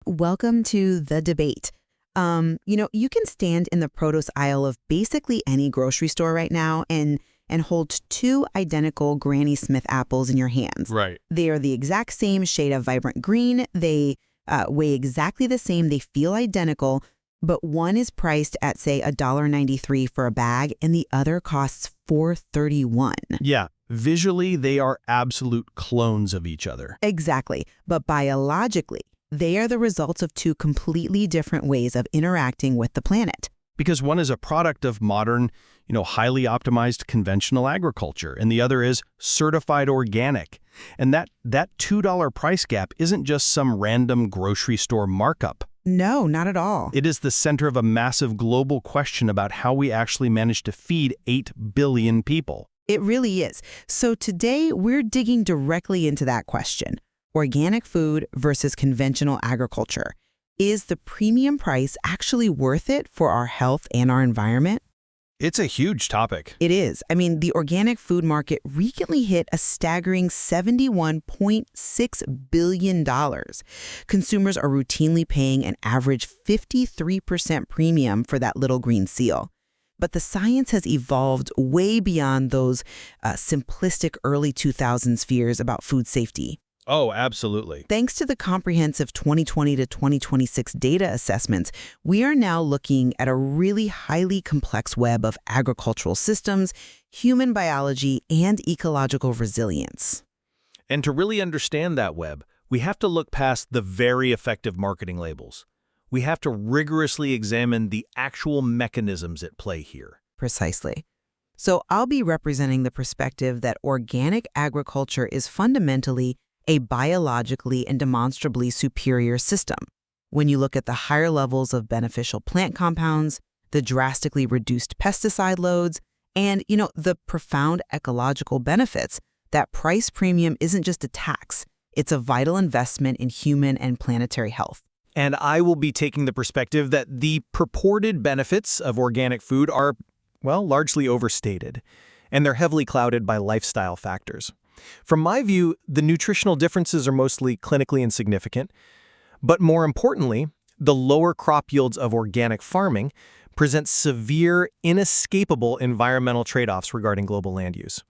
welcome to The Debate. You can stand in the produce aisle of basically any grocery store right now and hold two identical Granny Smith apples in your hands. Right. They are the exact same shade of vibrant green. They weigh exactly the same. They feel identical, but one is priced at, say, $1.93 for a bag, and the other costs $4.31. Yeah. Visually, they are absolute clones of each other. Exactly. But biologically, they are the results of two completely different ways of interacting with the planet. Because one is a product of modern, highly optimized conventional agriculture, and the other is certified organic. And that $2 price gap isn't just some random grocery store markup. No, not at all. It is the center of a massive global question about how we actually manage to feed 8 billion people. It really is. So today, we're digging directly into that question. Organic food versus conventional agriculture. Is the premium price actually worth it for our health and our environment? It's a huge topic. It is. The organic food market recently hit a staggering $71.6 billion. Consumers are routinely paying an average 53% premium for that little green seal. But the science has evolved way beyond those simplistic early 2000s fears about food safety. Oh, absolutely. Thanks to the comprehensive 2020 to 2026 data assessments, we are now looking at a really highly complex web of agricultural systems, human biology, and ecological resilience. And to really understand that web, we have to look past the very effective marketing labels. We have to rigorously examine the actual mechanisms at play here. Precisely. So I'll be representing the perspective that organic agriculture is fundamentally a biologically and demonstrably superior system. When you look at the higher levels of beneficial plant compounds, the drastically reduced pesticide loads, and, the profound ecological benefits, that price premium isn't just a tax. It's a vital investment in human and planetary health. And I will be taking the perspective that the purported benefits of organic food are, largely overstated, and they're heavily clouded by lifestyle factors. From my view, the nutritional differences are mostly clinically insignificant, but more importantly, the lower crop yields of organic farming present severe, inescapable environmental trade-offs regarding global land use.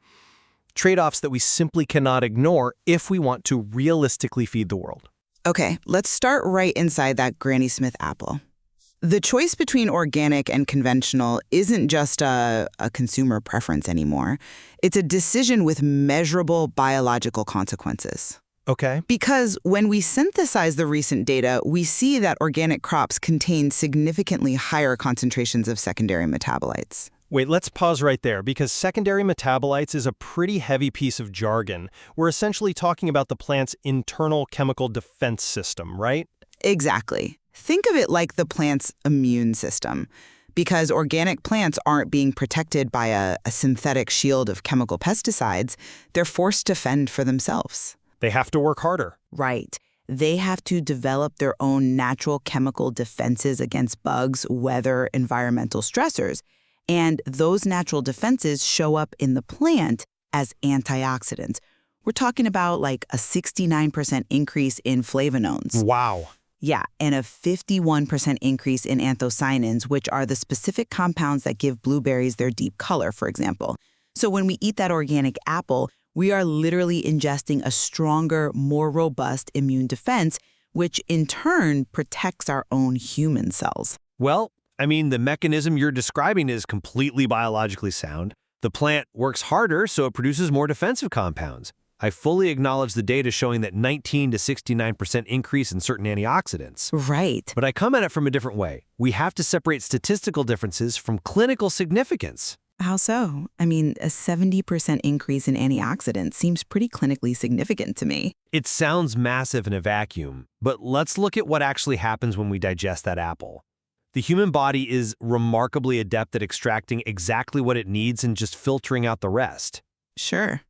Trade-offs that we simply cannot ignore if we want to realistically feed the world. Okay, let's start right inside that Granny Smith apple. The choice between organic and conventional isn't just a consumer preference anymore. It's a decision with measurable biological consequences. Okay. Because when we synthesize the recent data, we see that organic crops contain significantly higher concentrations of secondary metabolites. Wait, let's pause right there, because secondary metabolites is a pretty heavy piece of jargon. We're essentially talking about the plant's internal chemical defense system, right? Exactly. Think of it like the plant's immune system. Because organic plants aren't being protected by a synthetic shield of chemical pesticides, they're forced to fend for themselves. They have to work harder. Right. They have to develop their own natural chemical defenses against bugs, weather, environmental stressors. And those natural defenses show up in the plant as antioxidants. We're talking about like a 69% increase in flavonoids. Wow. Yeah, and a 51% increase in anthocyanins, which are the specific compounds that give blueberries their deep color, for example. So when we eat that organic apple, we are literally ingesting a stronger, more robust immune defense, which in turn protects our own human cells. Well, the mechanism you're describing is completely biologically sound. The plant works harder, so it produces more defensive compounds. I fully acknowledge the data showing that 19 to 69% increase in certain antioxidants. Right. But I come at it from a different way. We have to separate statistical differences from clinical significance. How so? A 70% increase in antioxidants seems pretty clinically significant to me. It sounds massive in a vacuum, but let's look at what actually happens when we digest that apple. The human body is remarkably adept at extracting exactly what it needs and just filtering out the rest. Sure.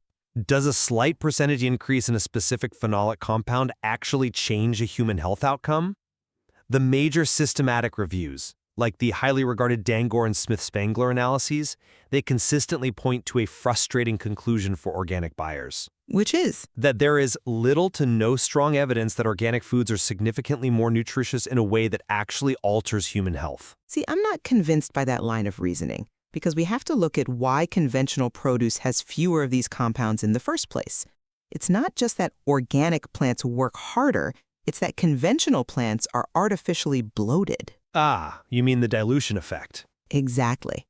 Does a slight percentage increase in a specific phenolic compound actually change a human health outcome? The major systematic reviews, like the highly regarded Dangor and Smith-Spangler analyses, they consistently point to a frustrating conclusion for organic buyers. Which is? That there is little to no strong evidence that organic foods are significantly more nutritious in a way that actually alters human health. See, I'm not convinced by that line of reasoning, because we have to look at why conventional produce has fewer of these compounds in the first place. It's not just that organic plants work harder, it's that conventional plants are artificially bloated. Ah, you mean the dilution effect. Exactly.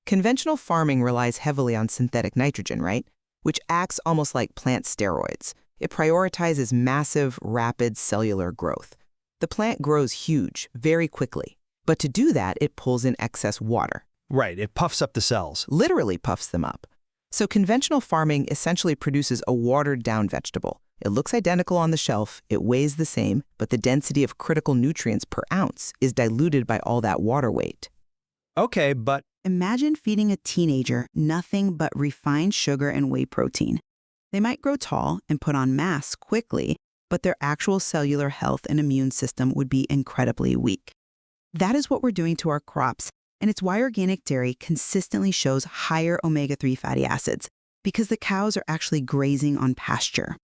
Conventional farming relies heavily on synthetic nitrogen, right? Which acts almost like plant steroids. It prioritizes massive, rapid cellular growth. The plant grows huge, very quickly. But to do that, it pulls in excess water. Right, it puffs up the cells. Literally puffs them up. So conventional farming essentially produces a watered-down vegetable. It looks identical on the shelf, it weighs the same, but the density of critical nutrients per ounce is diluted by all that water weight. Okay, but Imagine feeding a teenager nothing but refined sugar and whey protein. They might grow tall and put on mass quickly, but their actual cellular health and immune system would be incredibly weak. That is what we're doing to our crops, and it's why organic dairy consistently shows higher omega-3 fatty acids, because the cows are actually grazing on pasture.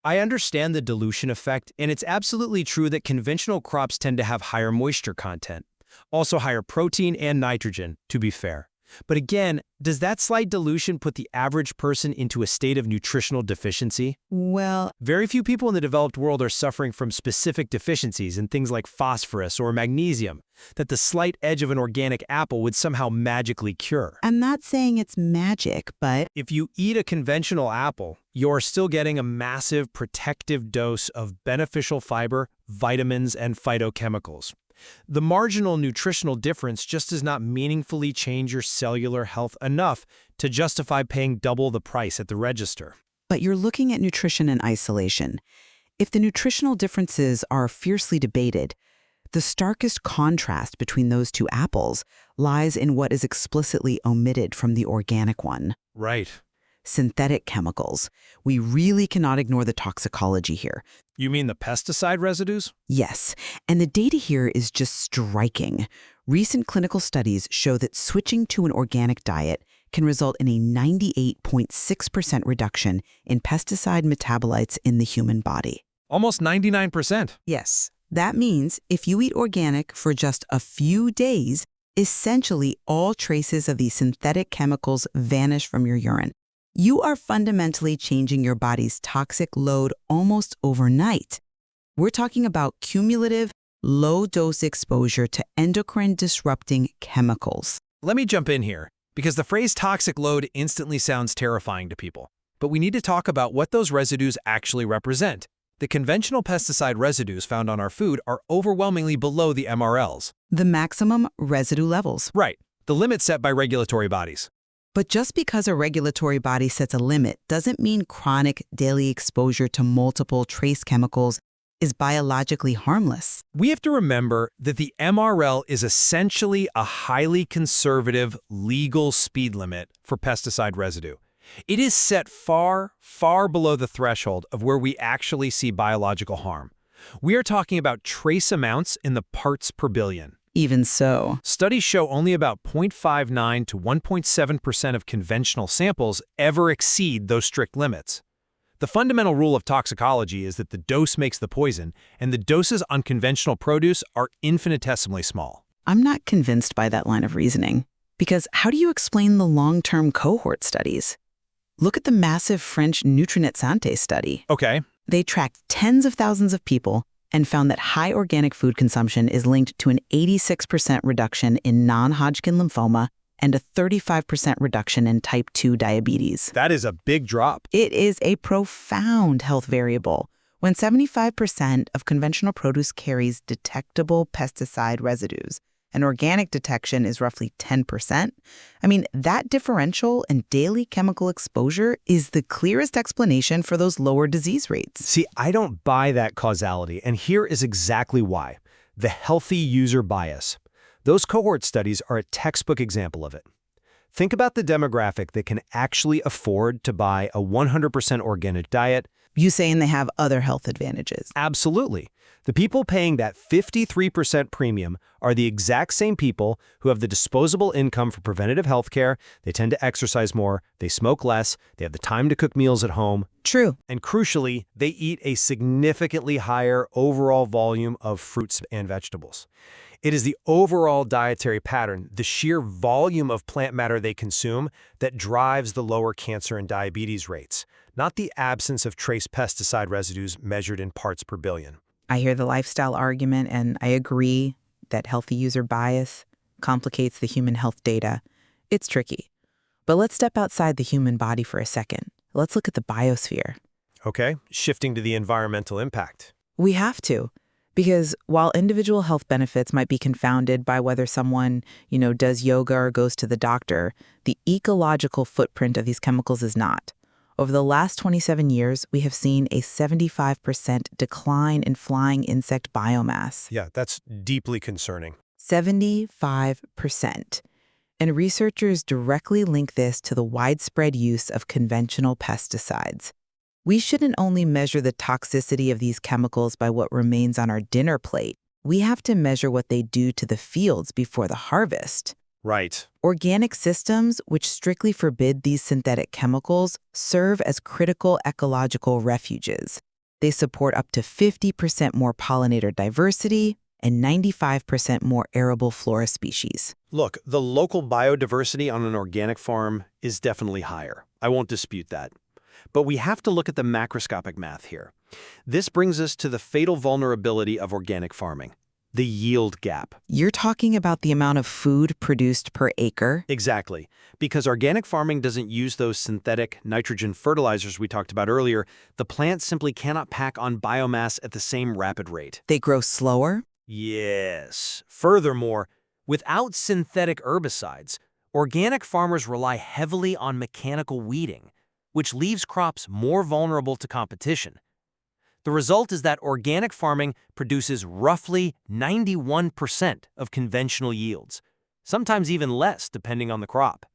I understand the dilution effect, and it's absolutely true that conventional crops tend to have higher moisture content. Also higher protein and nitrogen, to be fair. But again, does that slight dilution put the average person into a state of nutritional deficiency? Well, Very few people in the developed world are suffering from specific deficiencies in things like phosphorus or magnesium that the slight edge of an organic apple would somehow magically cure. I'm not saying it's magic, but If you eat a conventional apple, you're still getting a massive protective dose of beneficial fiber, vitamins, and phytochemicals. The marginal nutritional difference just does not meaningfully change your cellular health enough to justify paying double the price at the register. but you're looking at nutrition in isolation. If the nutritional differences are fiercely debated, the starkest contrast between those two apples lies in what is explicitly omitted from the organic one. Right. Synthetic chemicals. We really cannot ignore the toxicology here. You mean the pesticide residues? Yes, and the data here is just striking. Recent clinical studies show that switching to an organic diet can result in a 98.6% reduction in pesticide metabolites in the human body. Almost 99%. Yes, that means if you eat organic for just a few days, essentially all traces of these synthetic chemicals vanish from your urine. You are fundamentally changing your body's toxic load almost overnight. We're talking about cumulative, low-dose exposure to endocrine-disrupting chemicals. Let me jump in here, because the phrase toxic load instantly sounds terrifying to people. But we need to talk about what those residues actually represent. The conventional pesticide residues found on our food are overwhelmingly below the MRLs. The maximum residue levels. Right, the limit set by regulatory bodies. But just because a regulatory body sets a limit doesn't mean chronic daily exposure to multiple trace chemicals is biologically harmless. We have to remember that the MRL is essentially a highly conservative legal speed limit for pesticide residue. It is set far, far below the threshold of where we actually see biological harm. We are talking about trace amounts in the parts per billion. Even so, Studies show only about 0.59 to 1.7% of conventional samples ever exceed those strict limits. The fundamental rule of toxicology is that the dose makes the poison, and the doses on conventional produce are infinitesimally small. I'm not convinced by that line of reasoning. Because how do you explain the long-term cohort studies? Look at the massive French Nutrinet Santé study. Okay. They tracked tens of thousands of people and found that high organic food consumption is linked to an 86% reduction in non-Hodgkin lymphoma and a 35% reduction in type 2 diabetes. That is a big drop. It is a profound health variable. When 75% of conventional produce carries detectable pesticide residues, and organic detection is roughly 10%, that differential in daily chemical exposure is the clearest explanation for those lower disease rates. See, I don't buy that causality, and here is exactly why. The healthy user bias. Those cohort studies are a textbook example of it. Think about the demographic that can actually afford to buy a 100% organic diet. You saying they have other health advantages? Absolutely. The people paying that 53% premium are the exact same people who have the disposable income for preventative health care, they tend to exercise more, they smoke less, they have the time to cook meals at home. True. And crucially, they eat a significantly higher overall volume of fruits and vegetables. It is the overall dietary pattern, the sheer volume of plant matter they consume, that drives the lower cancer and diabetes rates, not the absence of trace pesticide residues measured in parts per billion. I hear the lifestyle argument, and I agree that healthy user bias complicates the human health data. It's tricky. But let's step outside the human body for a second. Let's look at the biosphere. Okay, shifting to the environmental impact. We have to, because while individual health benefits might be confounded by whether someone, does yoga or goes to the doctor, the ecological footprint of these chemicals is not. Over the last 27 years, we have seen a 75% decline in flying insect biomass. Yeah, that's deeply concerning. 75%. And researchers directly link this to the widespread use of conventional pesticides. We shouldn't only measure the toxicity of these chemicals by what remains on our dinner plate. We have to measure what they do to the fields before the harvest. Right. Organic systems, which strictly forbid these synthetic chemicals, serve as critical ecological refuges. They support up to 50% more pollinator diversity and 95% more arable flora species. Look, the local biodiversity on an organic farm is definitely higher. I won't dispute that. But we have to look at the macroscopic math here. This brings us to the fatal vulnerability of organic farming. The yield gap. You're talking about the amount of food produced per acre? Exactly. Because organic farming doesn't use those synthetic nitrogen fertilizers we talked about earlier, the plants simply cannot pack on biomass at the same rapid rate. They grow slower? Yes. Furthermore, without synthetic herbicides, organic farmers rely heavily on mechanical weeding, which leaves crops more vulnerable to competition. The result is that organic farming produces roughly 91% of conventional yields, sometimes even less depending on the crop.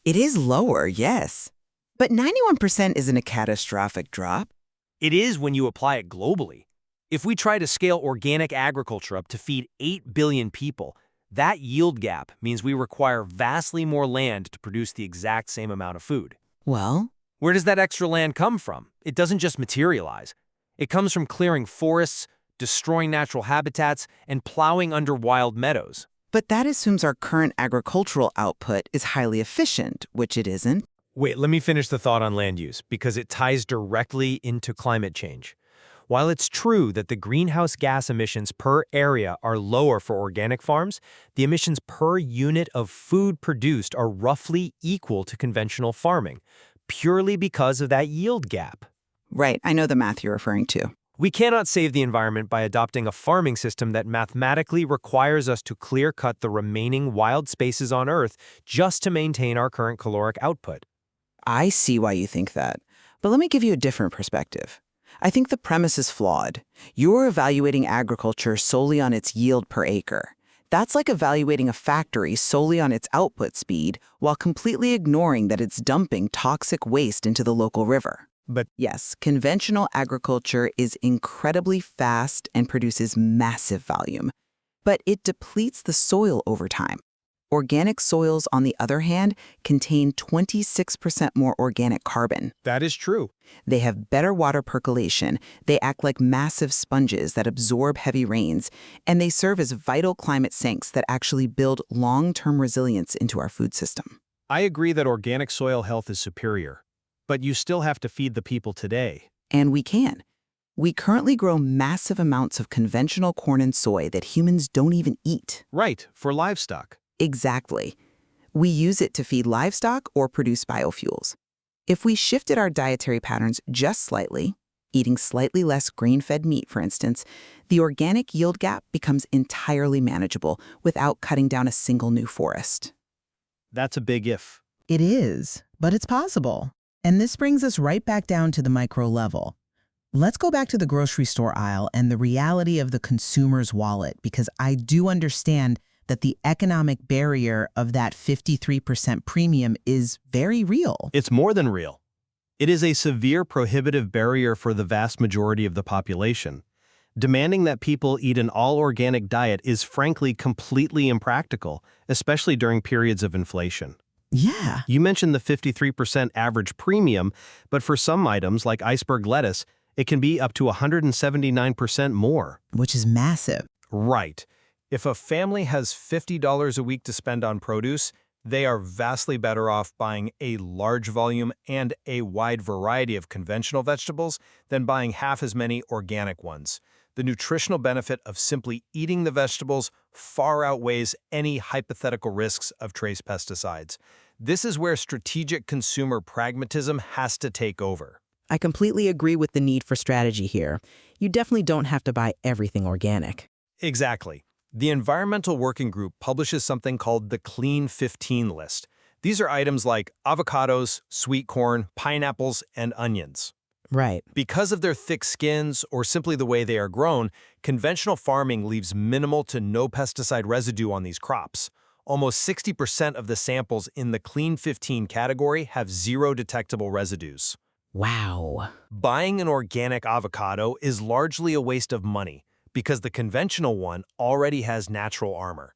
It is lower, yes. But 91% isn't a catastrophic drop. It is when you apply it globally. If we try to scale organic agriculture up to feed 8 billion people, that yield gap means we require vastly more land to produce the exact same amount of food. Well, where does that extra land come from? It doesn't just materialize. It comes from clearing forests, destroying natural habitats, and plowing under wild meadows. but that assumes our current agricultural output is highly efficient, which it isn't. Wait, let me finish the thought on land use, because it ties directly into climate change. While it's true that the greenhouse gas emissions per area are lower for organic farms, the emissions per unit of food produced are roughly equal to conventional farming, purely because of that yield gap. Right, I know the math you're referring to. We cannot save the environment by adopting a farming system that mathematically requires us to clear-cut the remaining wild spaces on Earth just to maintain our current caloric output. I see why you think that. But let me give you a different perspective. I think the premise is flawed. You're evaluating agriculture solely on its yield per acre. That's like evaluating a factory solely on its output speed while completely ignoring that it's dumping toxic waste into the local river. But Yes, conventional agriculture is incredibly fast and produces massive volume, but it depletes the soil over time. Organic soils, on the other hand, contain 26% more organic carbon. that is true. They have better water percolation, they act like massive sponges that absorb heavy rains, and they serve as vital climate sinks that actually build long-term resilience into our food system. I agree that organic soil health is superior, but you still have to feed the people today. And we can. We currently grow massive amounts of conventional corn and soy that humans don't even eat. Right, for livestock. Exactly. We use it to feed livestock or produce biofuels. If we shifted our dietary patterns just slightly, eating slightly less grain-fed meat, for instance, the organic yield gap becomes entirely manageable without cutting down a single new forest. That's a big if. It is, but it's possible. And this brings us right back down to the micro level. Let's go back to the grocery store aisle and the reality of the consumer's wallet, because I do understand that the economic barrier of that 53% premium is very real. It's more than real. It is a severe prohibitive barrier for the vast majority of the population. Demanding that people eat an all-organic diet is frankly completely impractical, especially during periods of inflation. Yeah. You mentioned the 53% average premium, but for some items like iceberg lettuce, it can be up to 179% more. Which is massive. Right. If a family has $50 a week to spend on produce, they are vastly better off buying a large volume and a wide variety of conventional vegetables than buying half as many organic ones. The nutritional benefit of simply eating the vegetables far outweighs any hypothetical risks of trace pesticides. This is where strategic consumer pragmatism has to take over. I completely agree with the need for strategy here. You definitely don't have to buy everything organic. Exactly. The Environmental Working Group publishes something called the Clean 15 list. These are items like avocados, sweet corn, pineapples, and onions. Right. Because of their thick skins or simply the way they are grown, conventional farming leaves minimal to no pesticide residue on these crops. Almost 60% of the samples in the Clean 15 category have zero detectable residues. Wow. Buying an organic avocado is largely a waste of money because the conventional one already has natural armor.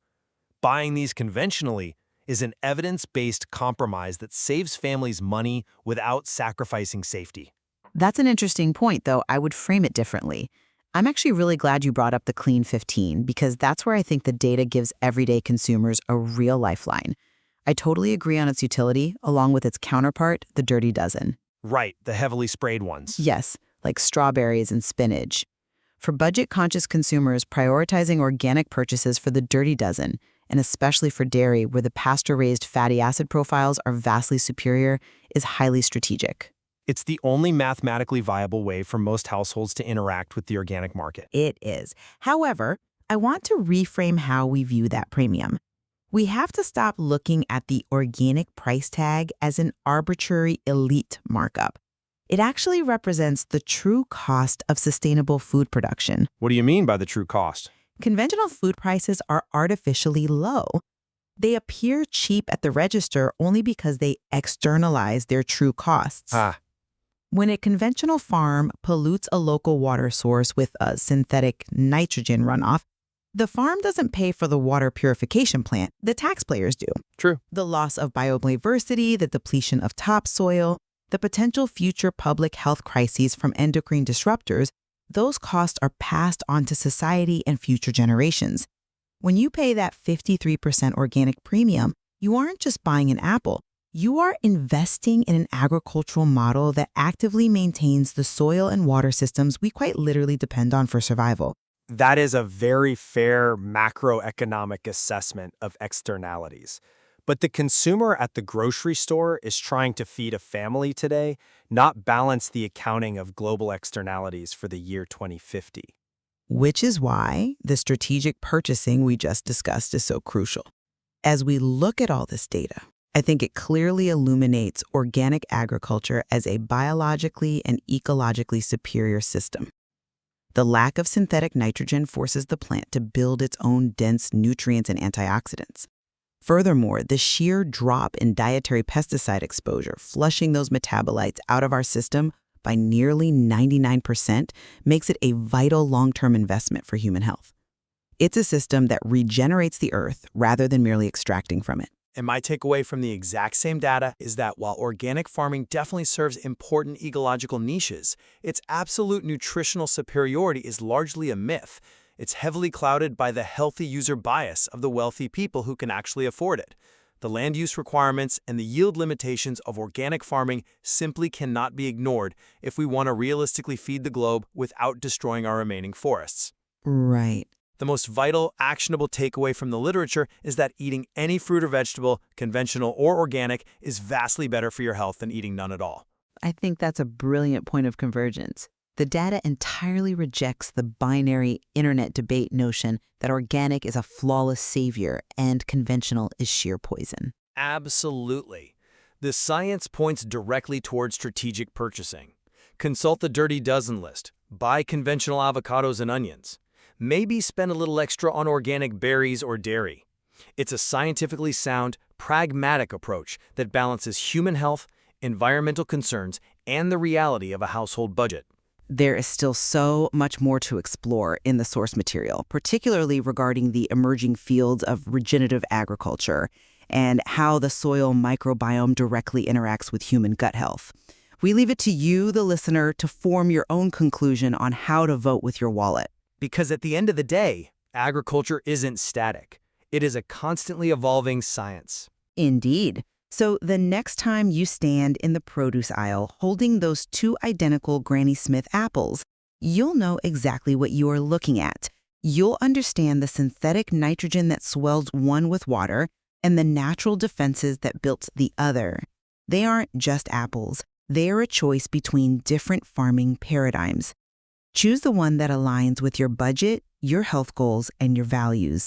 Buying these conventionally is an evidence-based compromise that saves families money without sacrificing safety. That's an interesting point, though. I would frame it differently. I'm actually really glad you brought up the Clean 15 because that's where I think the data gives everyday consumers a real lifeline. I totally agree on its utility, along with its counterpart, the Dirty Dozen. Right, the heavily sprayed ones. Yes, like strawberries and spinach. For budget-conscious consumers, prioritizing organic purchases for the Dirty Dozen, and especially for dairy where the pasture-raised fatty acid profiles are vastly superior, is highly strategic. It's the only mathematically viable way for most households to interact with the organic market. It is. However, I want to reframe how we view that premium. We have to stop looking at the organic price tag as an arbitrary elite markup. It actually represents the true cost of sustainable food production. What do you mean by the true cost? Conventional food prices are artificially low. They appear cheap at the register only because they externalize their true costs. When a conventional farm pollutes a local water source with a synthetic nitrogen runoff, the farm doesn't pay for the water purification plant, the taxpayers do. True. The loss of biodiversity, the depletion of topsoil, the potential future public health crises from endocrine disruptors, those costs are passed on to society and future generations. When you pay that 53% organic premium, you aren't just buying an apple. You are investing in an agricultural model that actively maintains the soil and water systems we quite literally depend on for survival. That is a very fair macroeconomic assessment of externalities. But the consumer at the grocery store is trying to feed a family today, not balance the accounting of global externalities for the year 2050. Which is why the strategic purchasing we just discussed is so crucial. As we look at all this data, I think it clearly illuminates organic agriculture as a biologically and ecologically superior system. The lack of synthetic nitrogen forces the plant to build its own dense nutrients and antioxidants. Furthermore, the sheer drop in dietary pesticide exposure, flushing those metabolites out of our system by nearly 99%, makes it a vital long-term investment for human health. It's a system that regenerates the earth rather than merely extracting from it. And my takeaway from the exact same data is that while organic farming definitely serves important ecological niches, its absolute nutritional superiority is largely a myth. It's heavily clouded by the healthy user bias of the wealthy people who can actually afford it. The land use requirements and the yield limitations of organic farming simply cannot be ignored if we want to realistically feed the globe without destroying our remaining forests. Right. The most vital, actionable takeaway from the literature is that eating any fruit or vegetable, conventional or organic, is vastly better for your health than eating none at all. I think that's a brilliant point of convergence. The data entirely rejects the binary internet debate notion that organic is a flawless savior and conventional is sheer poison. Absolutely. The science points directly toward strategic purchasing. Consult the Dirty Dozen list. Buy conventional avocados and onions. Maybe spend a little extra on organic berries or dairy. It's a scientifically sound, pragmatic approach that balances human health, environmental concerns, and the reality of a household budget. there is still so much more to explore in the source material, particularly regarding the emerging fields of regenerative agriculture and how the soil microbiome directly interacts with human gut health. We leave it to you, the listener, to form your own conclusion on how to vote with your wallet. Because at the end of the day, agriculture isn't static. It is a constantly evolving science. Indeed. So the next time you stand in the produce aisle holding those two identical Granny Smith apples, you'll know exactly what you are looking at. You'll understand the synthetic nitrogen that swells one with water and the natural defenses that built the other. They aren't just apples. They are a choice between different farming paradigms. Choose the one that aligns with your budget, your health goals, and your values.